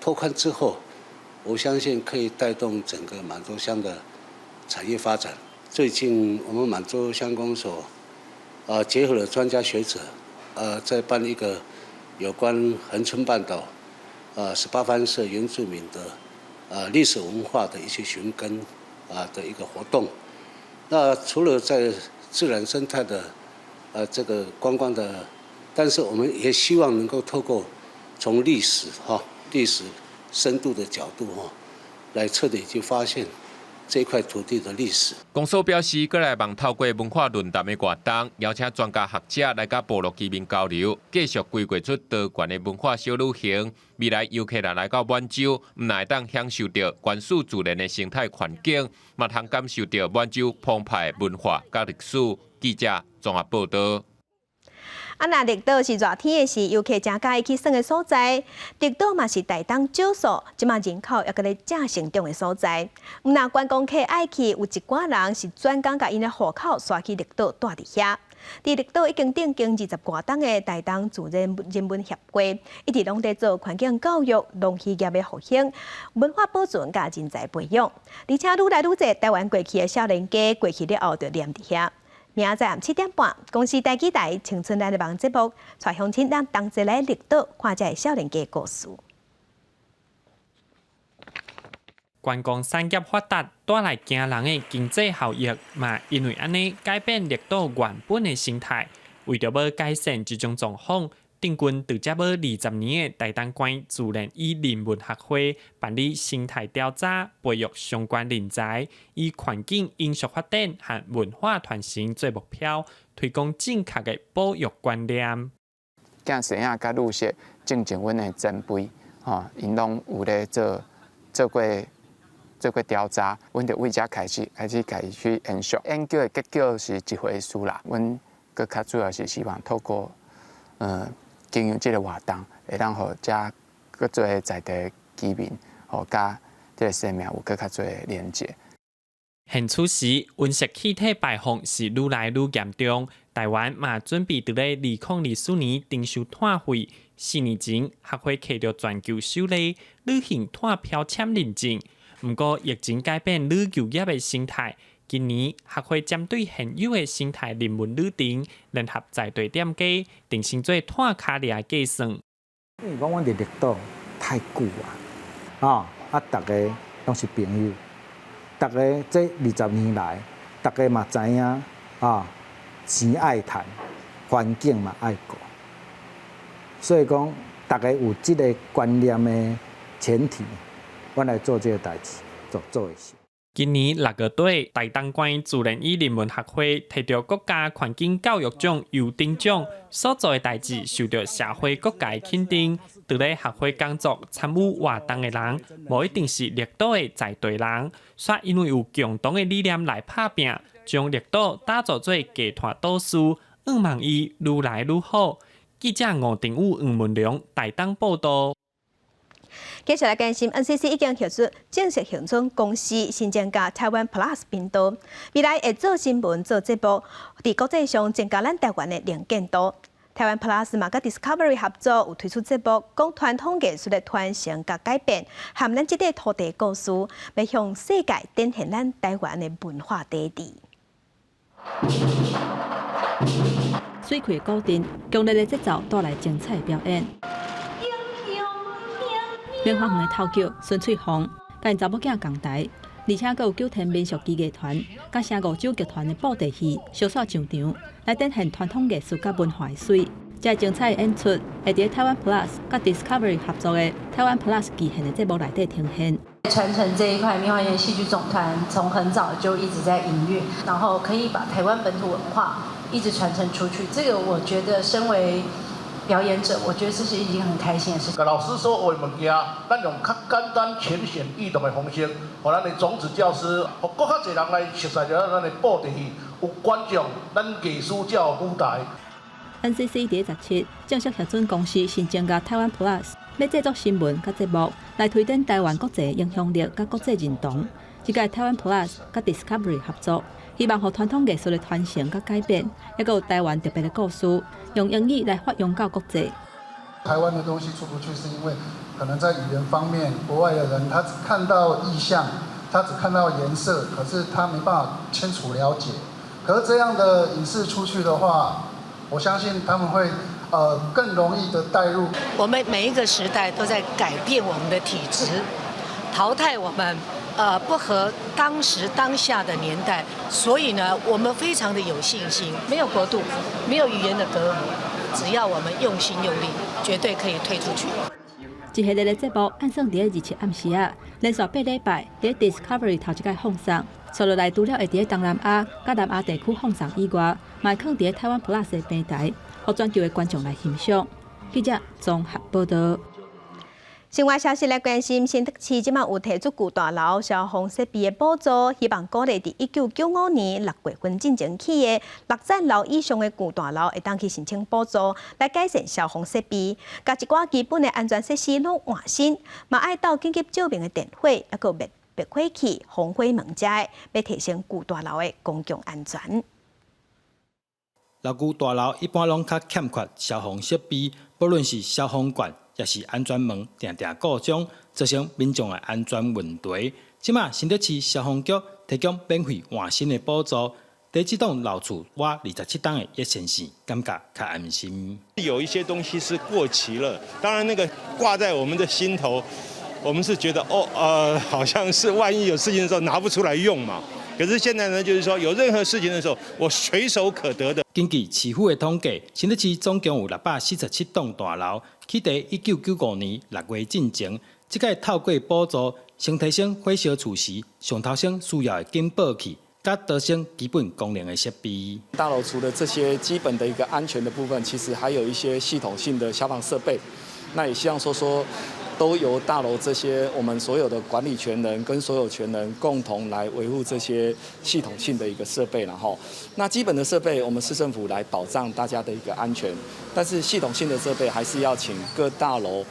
[SPEAKER 3] 拓宽之后，我相信可以带动整个满洲乡的产业发展。最近我们满洲乡公所结合了专家学者，在办一个有关恒春半岛18番社原住民的历史文化的一些寻根的一个活动。那除了在自然生态的这个观光的，但是我们也希望能够透过从历史深度的角度来彻底去发现这块土地的历史。
[SPEAKER 31] 公所表示，过来望透过文化论坛的活动，邀请专家学者来甲部落居民交流，继续规划出多元的文化小旅行。未来游客来到满洲，唔但会当享受到原始自然的生态环境，嘛通感受到满洲澎湃文化甲历史。记者综合报道。
[SPEAKER 1] 那绿岛是热天的时，游客真介意去耍的所在。绿岛嘛是台东少数，即马人口也搁咧正成长的所在。那观光客爱去，有一寡人是专工甲因的户口刷去绿岛住伫遐。伫绿岛已经订经20多档的台东自然人文协会，一直拢在做环境教育、农渔业的复兴、文化保存甲人才培养，而且愈来愈侪台湾过去的少年家过去了后就念伫遐。明仔载暗7点半，公司台记台青春来日网节目，带乡亲咱同齐来绿岛看这少年家故事。
[SPEAKER 4] 观光产业发达，带来惊人的经济效益嘛，因为安尼改变绿岛原本的生态。为着要改善这种状况，定军直接要20年的台东县自然与人文学会办理生态调查，培育相关人才，以环境永续发展和文化传承做目标，推广正确的保育观念。
[SPEAKER 5] 囝生仔甲女婿正前阮的前辈，因拢有咧做过调查，阮就为遮开始家己去研究。研究的结果是一回事啦。阮佮较主要是希望透过经营这个活动，会当互遮佮做在地居民，甲这个生命有佮较做连接。
[SPEAKER 4] 现此时，温室气体排放是愈来愈严重。台湾嘛准备伫咧2024年征收碳费，4年前学会摕到全球首例旅行碳标签认证。不过疫情改变旅游业的生态，今年学会针对现有的生态人文旅程，联合在地店家，定性做碳卡利亚计算。
[SPEAKER 20] 因为讲阮伫绿岛太久啊，大家拢是朋友，大家这20年来，大家嘛知影钱爱赚，环境嘛爱顾，所以讲大家有这个观念的前提。我来做这个代志，做一些。
[SPEAKER 4] 今年6月底，台东县自然与人文学会摕到国家环境教育奖优等奖，所做的代志受到社会各界肯定。伫咧学会工作参与活动的人，无一定是绿岛的在地人，却因为有共同的理念来打拼，将绿岛打造做低碳都市，希望伊愈来愈好。记者吴定武、黄文良台东报道。
[SPEAKER 1] 接下来更新 NCC 已经正式向准公司新增加台湾 Plus 频道，未来会做新闻、做节目，伫国际上增加咱台湾的能见度。台湾 Plus 嘛，甲 Discovery 合作有推出节目，讲传统艺术的传承甲改变，含咱这块土地故事，要向世界展现咱台湾的文化底蕴。
[SPEAKER 6] 水开古镇，强烈的节奏带来精彩表演。棉花园的头角孙翠凤，甲因查某囝共台，而且阁有九天民俗技艺团，甲声乐酒剧团的布袋戏小耍上场，来展现传统艺术甲文化的水。这精彩的演出会伫台湾 Plus 甲 Discovery 合作的台湾 Plus 极限的节目内底呈现。
[SPEAKER 21] 传承这一块，明华园戏剧总团从很早就一直在营运，然后可以把台湾本土文化一直传承出去。这个我觉得，身为表演者，我觉得这是一件很开心的事情。
[SPEAKER 7] 老师所有的物件，咱用较简单、浅显易懂的方式，互咱的种子教师，互更较侪人来熟悉着咱的布袋戏，有观众，咱艺术才有舞台。
[SPEAKER 6] NCC 第17正式核准公司新增加台湾 Plus， 要制作新闻甲节目来推展台湾国际影响力甲国际认同。这届台湾 Plus 甲 Discovery 合作，希望互传统艺术的传承甲改变，也有台湾特别的故事，用英语来发扬到国际。
[SPEAKER 8] 台湾的东西出不去，是因为可能在语言方面，国外的人他只看到意象，他只看到颜色，可是他没办法清楚了解。可是这样的影视出去的话，我相信他们会更容易的带入。
[SPEAKER 9] 我们每一个时代都在改变我们的体质，淘汰我们不合当时当下的年代，所以呢，我们非常的有信心。没有国度，没有语言的隔阂，只要我们用心用力，绝对可以推出去。
[SPEAKER 6] 一系列的节目按算伫27暗时啊，连续8礼拜伫 Discovery 头一届放送，接落来除了会伫东南亚、甲南亚地区放送以外，嘛会放伫台湾 Plus 的平台，互全球的观众来欣赏。记者综合报道。
[SPEAKER 1] 生活消息来关心，新竹市即马有提出旧大楼消防设备的补助，希望鼓励伫1995年6月份进前起的6层楼以上的旧大楼会当去申请补助，来改善消防设备，甲一寡基本的安全设施拢换新，嘛爱到紧急照明的电火，还有灭火器、防火门遮，要提升旧大楼的公共安全。
[SPEAKER 10] 老旧大楼一般拢较欠缺消防设备，不论是消防管，也是安全门常常故障，造成民众的安全问题。即马新竹市消防局提供免费换新的补助，对这栋老厝挖27栋的叶先生感觉较安心。
[SPEAKER 11] 有一些东西是过期了，当然那个挂在我们的心头，我们是觉得好像是万一有事情的时候拿不出来用嘛。可是现在呢，就是说有任何事情的时候，我随手可得的。
[SPEAKER 10] 根据市府的统计，新竹市总共有647栋大楼，起在1995年6月进前。这个透过补助，先提升火烧厝时上头先需要的警报器，甲提升基本功能的设备。
[SPEAKER 12] 大楼除了这些基本的一个安全的部分，其实还有一些系统性的消防设备。那也希望说都由大楼这些我们所有的管理权人跟所有权人共同来维护这些系统性的一个设备，然后那基本的设备我们市政府来保障大家的一个安全，但是系统性的设备还是要请各大楼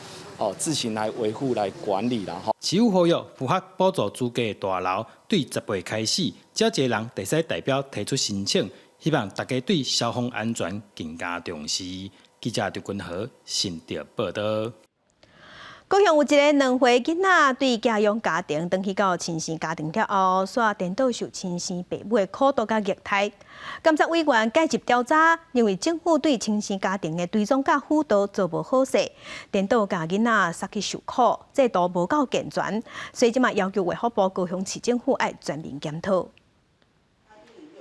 [SPEAKER 12] 自行来维护来管理，然后。
[SPEAKER 10] 市府呼吁符合补助资格的大楼，对10月开始，较侪人会使代表提出申请，希望大家对消防安全更加重视。记者刘君豪新竹报道。
[SPEAKER 1] 高雄有一个2岁囡仔对家养家庭转去到亲生家庭了后，煞颠倒受亲生父母的苦毒甲虐待。监察委员介入调查，认为政府对亲生家庭的追踪甲辅导做无好势，颠倒甲囡仔杀去受苦，制度无够健全，所以即马要求卫福部高雄市政府爱全面检讨。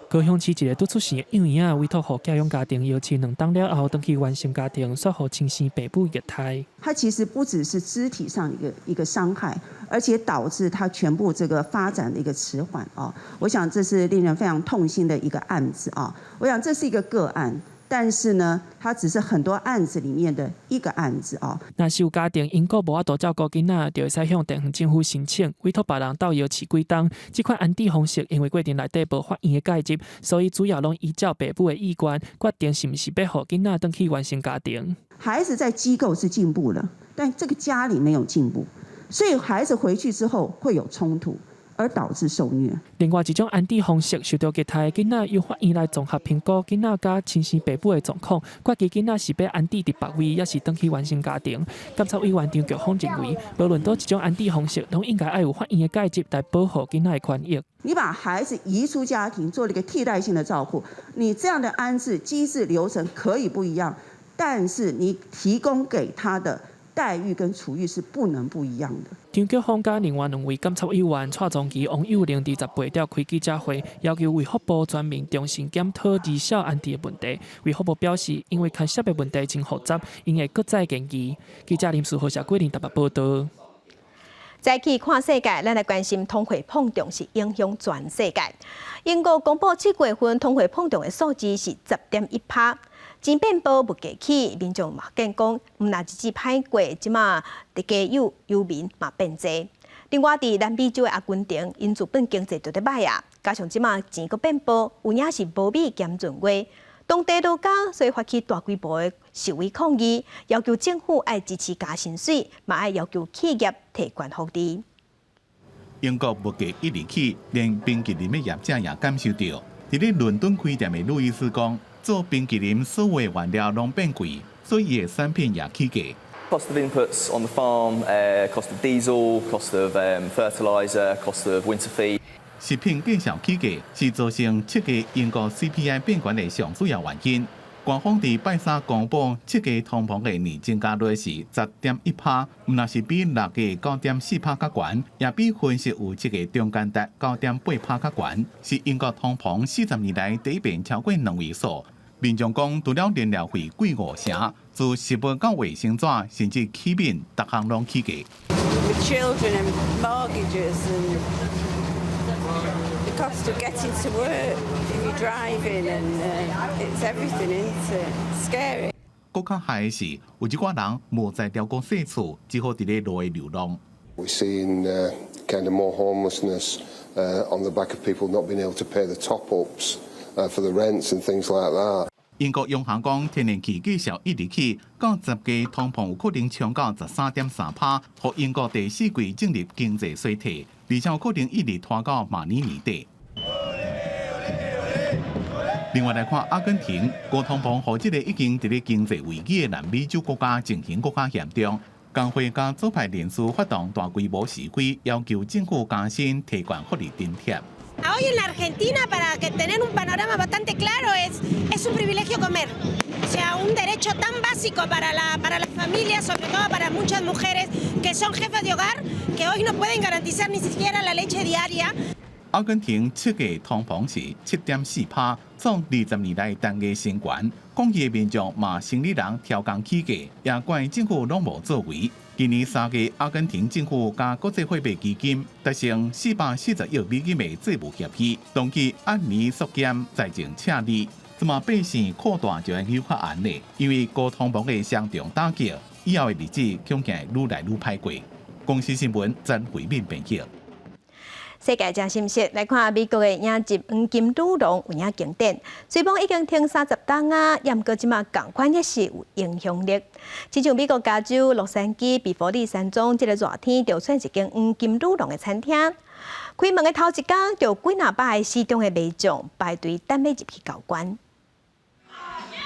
[SPEAKER 22] 高雄市一个拄出生的幼婴委托予寄养家庭，邀请2档了后，转去原生家庭，煞予亲生父母虐待。
[SPEAKER 23] 它其实不只是肢体上一个伤害，而且导致它全部这个发展的一个迟缓啊。我想这是令人非常痛心的一个案子啊。我想这是一个个案。但是呢，它只是很多案子里面的一个案子哦。
[SPEAKER 22] 若是有家庭因故无法度照顾囡仔，就会使向地方政府申请，委托别人斗摇饲几档。这款安置方式，因为过程内底无法院的介入，所以主要拢依照父母的意愿，决定是不是要予囡仔转去原生家庭。
[SPEAKER 23] 孩子在机构是进步了，但这个家里没有进步，所以孩子回去之后会有冲突。而导致受虐。
[SPEAKER 22] 另外一种安置方式，受到虐待的囡仔由法院来综合评估囡仔甲亲生父母的状况，决定囡仔是要安置伫别位，也是转去原生家庭。监察委员张菊芳认为，无论倒一种安置方式，都应该要有法院的介入来保护囡仔的权益。
[SPEAKER 23] 你把孩子移出家庭，做了一个替代性的照顾，你这样的安置机制流程可以不一样，但是你提供给他的待遇跟处遇是不能不一样的。
[SPEAKER 22] 张菊芳甲另外2位监察委员蔡宗基、王幼玲伫10月召开记者会，要求卫福部全面重新检讨儿少安置的问题。卫福部表示，因为牵涉的问题真复杂，因会搁再研究。记者林书豪、谢桂玲台北报道。
[SPEAKER 1] 早起看世界，咱来关心通货膨胀是影响全世界。英国公布7月份通货膨胀的数字是10.1%。钱变薄物价起，民众嘛见讲，毋那日子歹过，即马伫家有民嘛变济。另外，伫南美洲的阿根廷，因资本经济就得歹啊，加上即马钱阁变薄，有影是无米减润话，当地都讲，所以发起大规模的示威抗议，要求政府爱支持加薪水，嘛爱要求企业提悬福利。
[SPEAKER 13] 英国物价一日起，连冰淇淋的业者也感受到。伫咧伦敦开店的路易斯讲，做冰淇淋所有原料拢变贵，所以伊的产品也起价。
[SPEAKER 14] Cost of inputs on the farm, cost of diesel, cost of fertiliser, cost of winter feed.
[SPEAKER 13] 食品继续起价是造成7个英国 CPI 变悬的上主要原因。官方伫拜三公布7个通膨的年增加率是10.1%，若是比6个9.4%较悬，也比分析有7个中间值9.8%较悬，是英国通膨40年来第一遍超过2位数。民众讲，除了燃料费贵5成，自食物到卫生纸，甚至器皿，各项拢起价。
[SPEAKER 15] With children and mortgages and the cost of getting to work if you're driving and it's everything, isn't it? Scary.
[SPEAKER 13] 更较害的是，有一寡人无在调过社厝，只好伫咧路的流浪。
[SPEAKER 16] We're seeing kind of more homelessness on the back of people not being able to pay the top-ups for the rents and things like that.
[SPEAKER 13] 英国央行讲，天然气计销一日起到10月通膨有可能冲到13.3%，互英国第4季进入经济衰退，而且有可能一直拖到明年年底。另外来看，阿根廷高通膨，和这个已经伫咧经济危机的南美洲国家情形更加严重。工会甲左派人士发动大规模示威，要求政府加薪提悬福利津贴。
[SPEAKER 17] Hoy en la Argentina, para que tener un panorama bastante claro, es un privilegio comer. O sea, un derecho tan básico para las familias, sobre todo para muchas mujeres que son jefas de hogar, que hoy no pueden garantizar ni siquiera la leche diaria.
[SPEAKER 13] 阿根廷7月通膨是7.4%，创20年来单月新高。抗议的民众骂生理人调工起价，也怪政府拢无作为。今年3月，阿根廷政府甲国际货币基金达成440亿美金的债务协议，当期按年缩减财政赤字。这么百姓扩大就会有较安呢，因为高通膨的双重打击，以后的日子恐怕愈来愈歹过。公司新闻曾回面编辑。
[SPEAKER 1] 世界正心息来看美国的影集《黄金女郎》有影经典，虽然已经停30档啊，也毋过即马同款也是有影响力。亲像美国加州洛杉矶比佛利山庄这个热天，就出现一间黄金女郎的餐厅。开门的头一天，就几若百个市中的民众排队等要入去交关。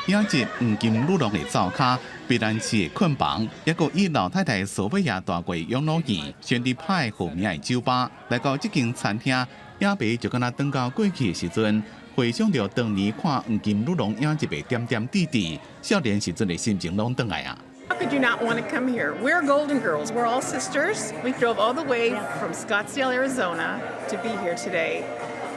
[SPEAKER 13] 影集《黄金女郎》的灶骹、别兰市的困房，也个以老太太索菲亚大过养老院、宣迪派有名的酒吧，来到这间餐厅，影迷就敢若转到过去的时阵，回想到当年看《黄金女郎》影集的点点滴滴，少年时阵的心情拢转来啊。
[SPEAKER 18] How could you not want to come here? We're Golden Girls. We're all sisters. We drove all the way from Scottsdale, Arizona to be here today.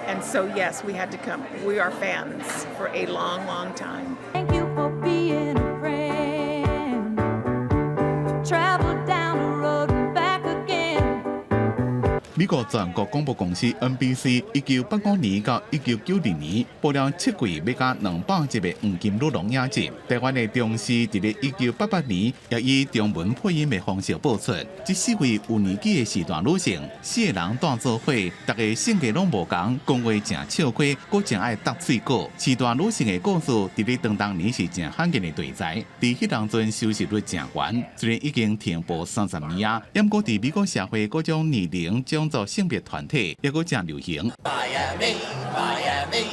[SPEAKER 18] And so, yes, we had to come. We are fans for a long, long time.
[SPEAKER 19] Thank you for being a friend. Travel down the road and back again.
[SPEAKER 13] 美国全国广播公司 NBC 1985年到1990年播了7季要加200集的《黄金女郎》影集。台湾的中视伫咧1988年也以中文配音的方式播出。这4位有年纪的时段女性，4个人带做伙，大家性格拢无同，讲话正笑开，搁正爱搭嘴角。时段女性的故事伫咧当年是正罕见的题材，伫迄当阵收视率正悬。虽然已经停播30年啊，也毋过伫美国社会各种年龄、种族、性别团体也搁正流行。
[SPEAKER 24] Miami, Miami,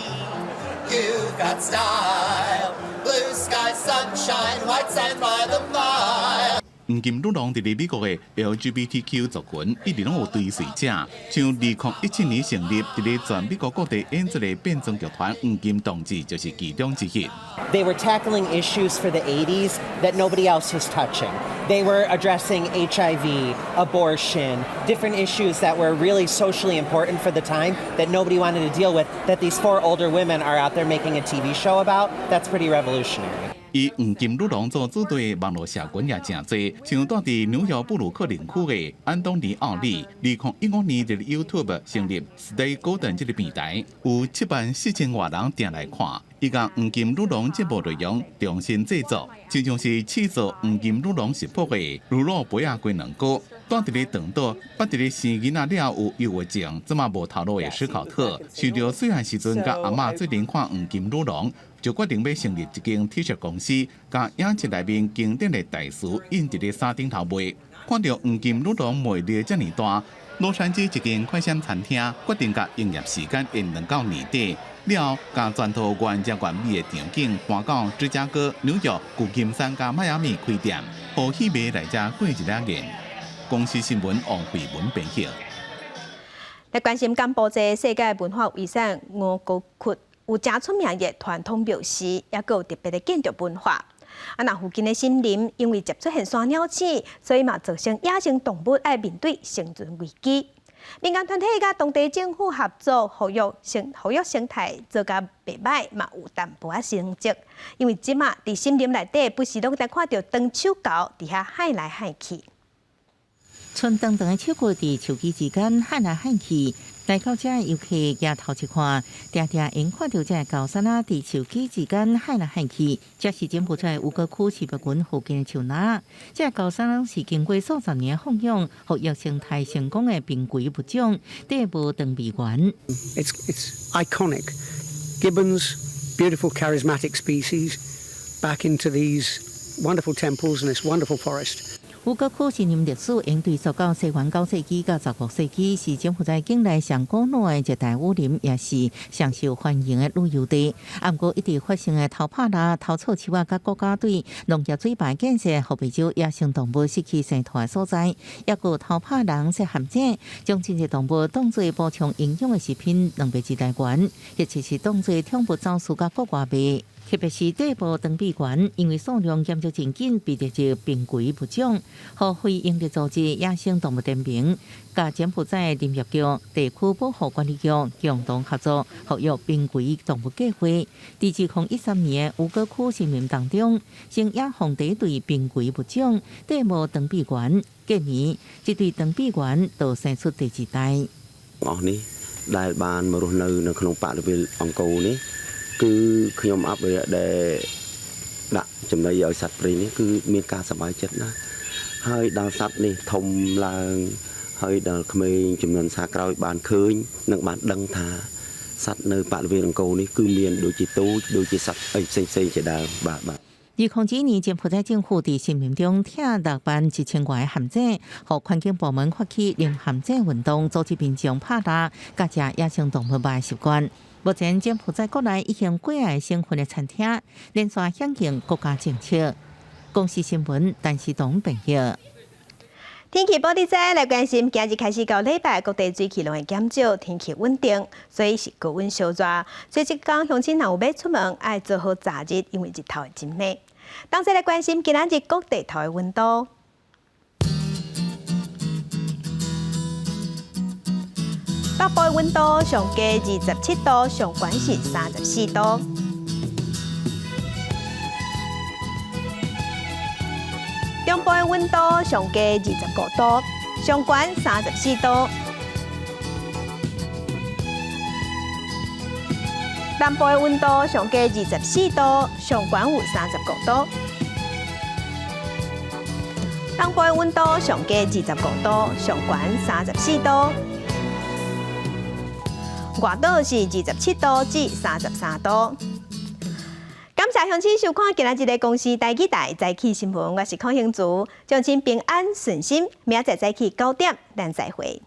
[SPEAKER 24] you've got style. Blue sky, sunshine, white sand by the mile.
[SPEAKER 13] 黄金女郎伫咧美国的 LGBTQ 族群一直拢有追随者，像2017年成立伫咧全美国各地演出的变装剧团黄金同志就是其中之一。
[SPEAKER 25] They were tackling issues for the 80s that nobody else was touching. They were addressing HIV, abortion, different issues that were really socially important for the time that nobody wanted to deal with, that these 4 older women are out there making a TV show about. That's pretty revolutionary.
[SPEAKER 13] 以黄金女郎做主题的网络社群也真多，像住伫纽约布鲁克林区的安东尼奥利，2015年伫 YouTube 成立 Stay Golden 这个平台，有74000多人订来看。伊将黄金女郎节目内容重新制作，就像是制作黄金女郎食谱的乳酪杯啊龟卵糕，住伫咧肠道，捌伫咧生囡仔了有幼活症，怎么无头路的史考特，想到细汉时阵甲阿嬷最近看黄金女郎，就决定要成立一间 T 恤公司，将影集内面经典的台词印伫咧衫顶头卖。看到黄金女郎卖力遮尔大，洛杉矶一间快闪餐厅决定甲营业时间延长到年底。了，将全套原汁原味的场景搬到芝加哥、纽约、旧金山加迈阿密开店，互戏迷来遮过一个年。公司新闻王慧文编辑。
[SPEAKER 1] 来关心柬埔寨世界文化遗产吴哥窟有真出名的传统庙寺，也有特别的建筑文化。那附近的森林因为接出现山鸟鼠，所以嘛造成野生动物要面对生存危机。民间团体甲当地政府合作，保育生态做甲袂歹，嘛有淡薄仔成绩。因为即马伫森林内底，不时拢在看到长手狗伫遐喊来喊去。
[SPEAKER 2] 春长长的手骨伫树枝之间喊来喊去，来到这游客举头一看，定定因看到这高山啊伫树枝之间喊来喊去。这是柬埔寨吴哥窟市博群附近的树林。这高山是经过数十年放养，保育生态成功的濒危物种——地无长臂猿。
[SPEAKER 3] It's iconic. Gibbons, beautiful, charismatic species, back into these wonderful temples and this wonderful forest.
[SPEAKER 2] 吴哥窟森林历史应对溯到西元9世纪到16世纪，是柬埔寨境内上古老的热带雨林，也是上受欢迎的旅游地。不过，一直发生的偷拍啦、偷草树啊，甲国家队农业水坝建设，互非洲野生动物失去生态的所在，也有偷拍人设陷阱，将这些动物当作补充营养的食品，两倍之来源，或者是当作宠物走私甲国外卖。特别是地部长臂猿，因为数量减少真紧，被列入濒危物种，和非营利组织野生动物联盟、甲柬埔寨林业局、地区保护管理局共同合作，保育濒危动物计划。在2013年吴哥窟森林当中，成野放第一对濒危物种地部长臂猿，今年这对长臂猿就生出第2代。
[SPEAKER 4] ដែលបានមករស់នៅនៅក្នុងបរិវេណអង្គរនេះគឺខ្ញុំអភិរក្សដែលដាក់ចំណីឲ្យសត្វព្រៃនេះគឺមានការសប្បាយចិត្តណាស់ហើយដល់សត្វនេះធំឡើងហើយដល់ក្មេងចំនួនសាក្រោយបានឃើញនិងបានដឹងថាសត្វនៅបរិវេណអង្គរនេះគឺមានដូចជាទូចដូចជាសត្វអីផ្សេងៗជាដើមបាទ
[SPEAKER 2] 2002年，柬埔寨政府在森林中拆落班1000多个陷阱，和环境部门发起零陷阱运动，组织民众拍打、甲食野生动物肉的习惯。目前，柬埔寨国内已经几个省份的餐厅连续响应国家政策。公司新闻，陈时东编译。
[SPEAKER 1] 天气报道在来关心，今日开始到礼拜，各地水气拢会减少，天气稳定，所以是高温小热。所以这讲乡亲若有要出门，爱做好早日，因为日头会真美。当再来关心今仔日各地头的温度。北部的温度上加27度，上悬是34度。中部的温度上加25度，上悬34度。南部的温度上加24度，上悬有35度。东部的温度上加25度，上悬34度。外岛是27度至33度。感谢乡亲收看今仔日的公视台语台早起新闻，我是康兴竹，乡亲平安顺心，明仔早起9点，咱再会。